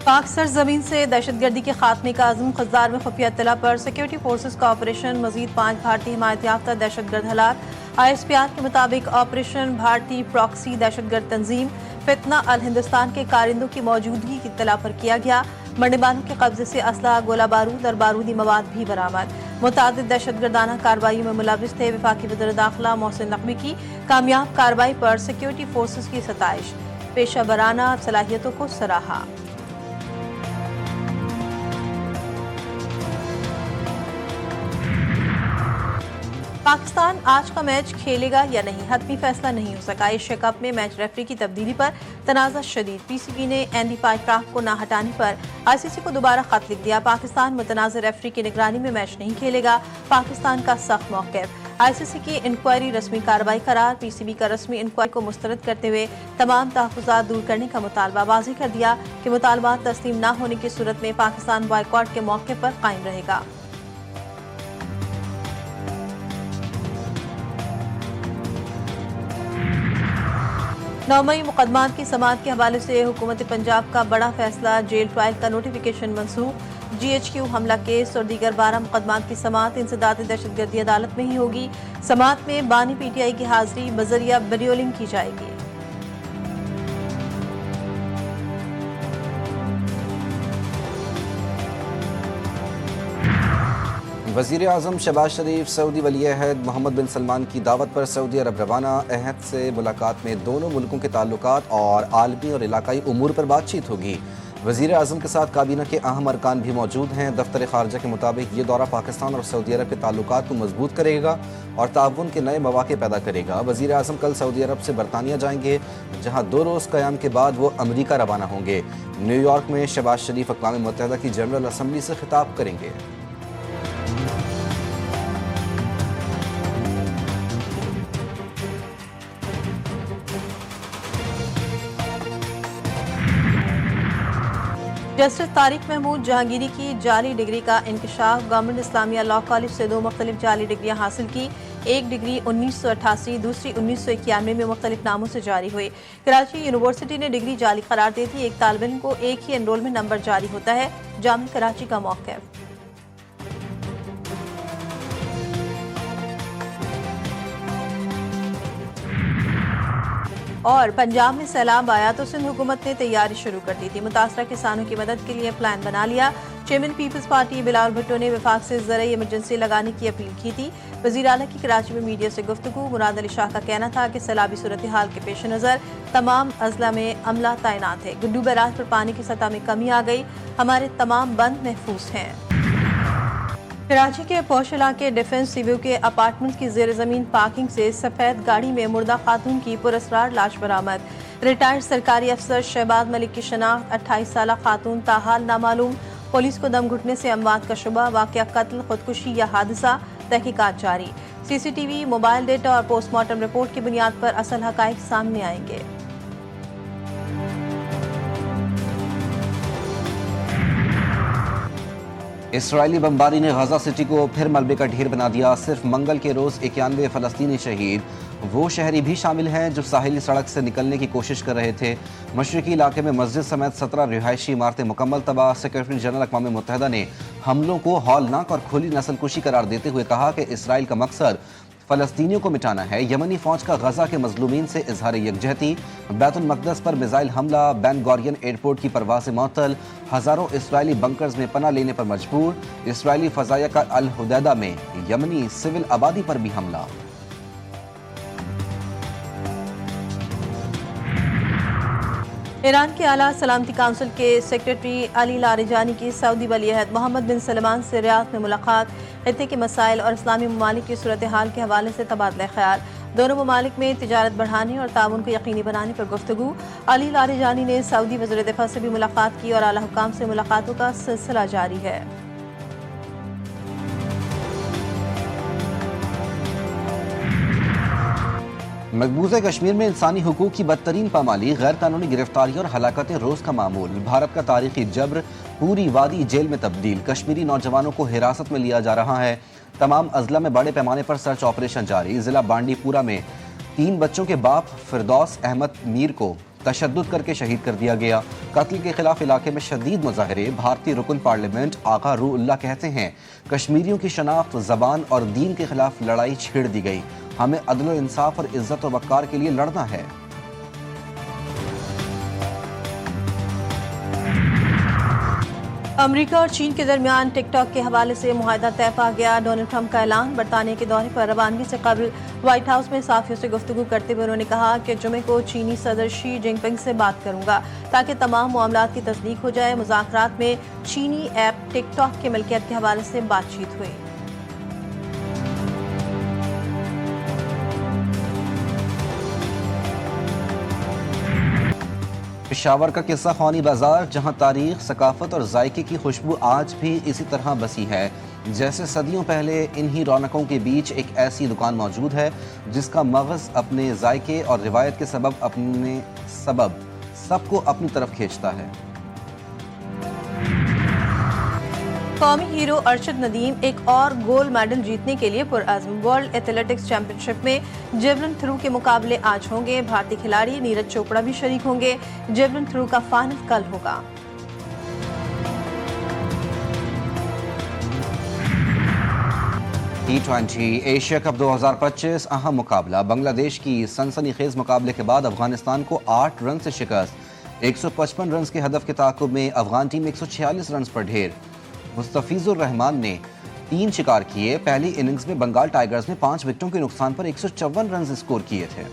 पाक सरजमीन से दहशतगर्दी के खात्मे का अज़म खज़ार में खुफिया इत्तला पर सिक्योरिटी फोर्सेस का ऑपरेशन, मजीद 5 भारतीय हिमायत याफ्ता दहशतगर्द हलाक। ISPR के मुताबिक ऑपरेशन भारतीय प्रॉक्सी दहशतगर्द तंजीम फितना अल हिंदुस्तान के कारिंदों की मौजूदगी की इत्तला पर किया गया। मरने वालों के कब्जे से असला, गोला बारूद और बारूदी मवाद भी बरामद। मुतादिद दहशतगर्दाना कार्रवाई में मुलविस थे वफाकी वज़ीर दाखिला मोहसिन नकवी की कामयाब कार्रवाई पर सिक्योरिटी फोर्सेस की सताइश, पेशा वराना सलाहियतों को सराहा। पाकिस्तान आज का मैच खेलेगा या नहीं, हतमी फैसला नहीं हो सका। एशिया कप में मैच रेफरी की तब्दीली पर तनाज़ा शदीद। PCB ने एंडी पाइक्राफ्ट को ना हटाने पर ICC को दोबारा खत लिख दिया। पाकिस्तान मुतनाज़ रेफरी की निगरानी में मैच नहीं खेलेगा, पाकिस्तान का सख्त मौक़िफ़। ICC की इंक्वायरी रस्मी कार्रवाई करार। PCB का रस्मी इंक्वायरी को मुस्तरद करते हुए तमाम तहफ़्फ़ुज़ात दूर करने का मुतालबा वाज़ेह कर दिया कि मुतालबात तस्लीम न होने की सूरत में पाकिस्तान बॉयकॉट के मौके पर कायम रहेगा। 9 मई मुकदमात की समाअत के हवाले से हुकूमत पंजाब का बड़ा फैसला, जेल ट्रायल का नोटिफिकेशन मंसूख। GHQ हमला केस और दीगर 12 मुकदमात की समाअत इंसदाद दहशतगर्दी अदालत में ही होगी। समाअत में बानी PTI की हाजिरी बजरिया वीडियोलिंक की जाएगी। वज़ीर आज़म शहबाज शरीफ सऊदी वली अहद मोहम्मद बिन सलमान की दावत पर सऊदी अरब रवाना। अहद से मुलाकात में दोनों मुल्कों के ताल्लुकात और आलमी और इलाकाई उमूर पर बातचीत होगी। वज़ीर आज़म के साथ काबीना के अहम अरकान भी मौजूद हैं। दफ्तर ख़ारजा के मुताबिक ये दौरा पाकिस्तान और सऊदी अरब के ताल्लुकात को मजबूत करेगा और ताउन के नए मौक़े पैदा करेगा। वज़ीर आज़म कल सऊदी अरब से बरतानिया जाएंगे, जहाँ 2 रोज़ क़याम के बाद वो अमरीका रवाना होंगे। न्यूयॉर्क में शहबाज शरीफ अक़वाम मुत्तहिदा की जनरल असम्बली से खिताब करेंगे। जस्टिस तारिक महमूद जहांगीरी की जाली डिग्री का इंकशाफ। गवर्नमेंट इस्लामिया लॉ कॉलेज से 2 मुख्तलिफ जाली डिग्रियां हासिल की। एक डिग्री 1988, दूसरी 1991 में मुख्तलिफ नामों से जारी हुई। कराची यूनिवर्सिटी ने डिग्री जाली करार दी थी। एक तालिब इल्म को एक ही एनरोलमेंट नंबर जारी होता है। जामिया कराची का मौक़िफ़। और पंजाब में सैलाब आया तो सिंध हुकूमत ने तैयारी शुरू कर दी थी। मुतासरा किसानों की मदद के लिए प्लान बना लिया। चेयरमैन पीपल्स पार्टी बिलावल भुट्टो ने वफाक से ज़राई इमरजेंसी लगाने की अपील की थी। वज़ीर आला की कराची में मीडिया से गुफ्तगू। मुराद अली शाह का कहना था कि सैलाबी सूरत हाल के पेश नज़र तमाम अजला में अमला तैनात है। गुड्डू बैराज पर पानी की सतह में कमी आ गई, हमारे तमाम बंद महफूज हैं। कराची के पौश इलाके डिफेंस सीव्यू के अपार्टमेंट की ज़ेर ज़मीन पार्किंग से सफ़ेद गाड़ी में मुर्दा खातून की पुरस्रार लाश बरामद। रिटायर्ड सरकारी अफसर शहबाज मलिक की शनाख्त 28 साला खातून ताहाल नामालूम। पुलिस को दम घुटने से अमवात का शुबा। वाक़या कत्ल, खुदकुशी या हादसा, तहकीकात जारी। CCTV, मोबाइल डेटा और पोस्टमार्टम रिपोर्ट की बुनियाद पर असल हक़ाइक़ सामने आएंगे। इसराइली बमबारी ने गजा सिटी को फिर मलबे का ढेर बना दिया। सिर्फ मंगल के रोज़ 91 फ़लस्तीनी शहीद। वो शहरी भी शामिल हैं जो साहिली सड़क से निकलने की कोशिश कर रहे थे। मशरकी इलाके में मस्जिद समेत 17 रिहायशी इमारतें मुकम्मल तबाह। सेक्रेटरी जनरल अक़वाम मुत्तहिदा ने हमलों को हौलनाक और खुली नस्लकुशी करार देते हुए कहा कि इसराइल का मकसद फ़लस्तीनियों को मिटाना है। यमनी फ़ौज का गजा के मजलूमीन से इजहार यकजहती। बैतुल मक़दस पर मिसाइल हमला। बैन गॉरियन एयरपोर्ट की परवाज़ मअतल। हज़ारों इसराइली बंकर्स में पनाह लेने पर मजबूर। इसराइली फ़ज़ाया का अल हुदैदा में यमनी सिविल आबादी पर भी हमला। ईरान के आला सलामती काउंसिल के सेक्रेटरी अली लारिजानी की सऊदी वली अहद मोहम्मद बिन सलमान से रियाद में मुलाकात। खित्ते के मसाइल और इस्लामी ममालिक की सूरत हाल के हवाले से तबादला ख्याल। दोनों ममालिक में तिजारत बढ़ाने और ताउन को यकीनी बनाने पर गुफ्तगू। अली लारिजानी ने सऊदी वज़ीर दिफ़ा से भी मुलाकात की और आला हुक्काम से मुलाकातों का सिलसिला जारी है। मकबूजा कश्मीर में इंसानी हुकूक की बदतरीन पामाली, गैर कानूनी गिरफ्तारी और हलाकतें रोज का मामूल। भारत का तारीखी जब्र, पूरी वादी जेल में तब्दील। कश्मीरी नौजवानों को हिरासत में लिया जा रहा है। तमाम अजला में बड़े पैमाने पर सर्च ऑपरेशन जारी। जिला बांडीपुरा में 3 बच्चों के बाप फिरदौस अहमद मीर को तशद्दुद करके शहीद कर दिया गया। कत्ल के खिलाफ इलाके में शदीद मुजाहरे। भारतीय रुकन पार्लियामेंट आका रूउल्लाह कहते हैं, कश्मीरियों की शनाख्त, ज़बान और दीन के खिलाफ लड़ाई छेड़ दी गई। हमें अदल व इंसाफ और इज्जत व वक़ार के लिए लड़ना है। अमेरिका और चीन के दरमियान टिकटॉक के हवाले से मुआहदा तय पा गया। डोनाल्ड ट्रंप का ऐलान। बरतानिया के दौरे पर रवानगी से कबल व्हाइट हाउस में सहाफ़ियों से गुफ्तगू करते हुए उन्होंने कहा कि जुमे को चीनी सदर शी जिनपिंग से बात करूंगा ताकि तमाम मामलात की तस्दीक हो जाए। मुज़ाकरात में चीनी ऐप टिकटॉक के मिल्कियत के हवाले से बातचीत हुई। पेशावर का किस्सा ख़ानी बाजार, जहां तारीख, सकाफत और जायके की खुशबू आज भी इसी तरह बसी है जैसे सदियों पहले। इन्हीं रौनकों के बीच एक ऐसी दुकान मौजूद है जिसका मग़ज़ अपने जायके और रिवायत के सबब सबको अपनी तरफ खींचता है। कौमी हीरो अरशद नदीम एक और गोल्ड मेडल जीतने के लिए पुरअज़्म। वर्ल्ड एथलेटिक्स चैंपियनशिप में जेवलिन थ्रो के मुकाबले आज होंगे। भारतीय खिलाड़ी नीरज चोपड़ा भी शरीक होंगे। जेवलिन थ्रो का फाइनल कल होगा। T20 एशिया कप 2025 अहम मुकाबला। बांग्लादेश की सनसनीखेज मुकाबले के बाद अफगानिस्तान को 8 रन से शिकस्त। 155 रन के हदफ के ताक़ुब में अफगान टीम 146 रन पर ढेर। मुस्तफिजुर रहमान ने 3 शिकार किए। पहली इनिंग्स में बंगाल टाइगर्स ने 5 विकेटों के नुकसान पर 154 रन स्कोर किए थे।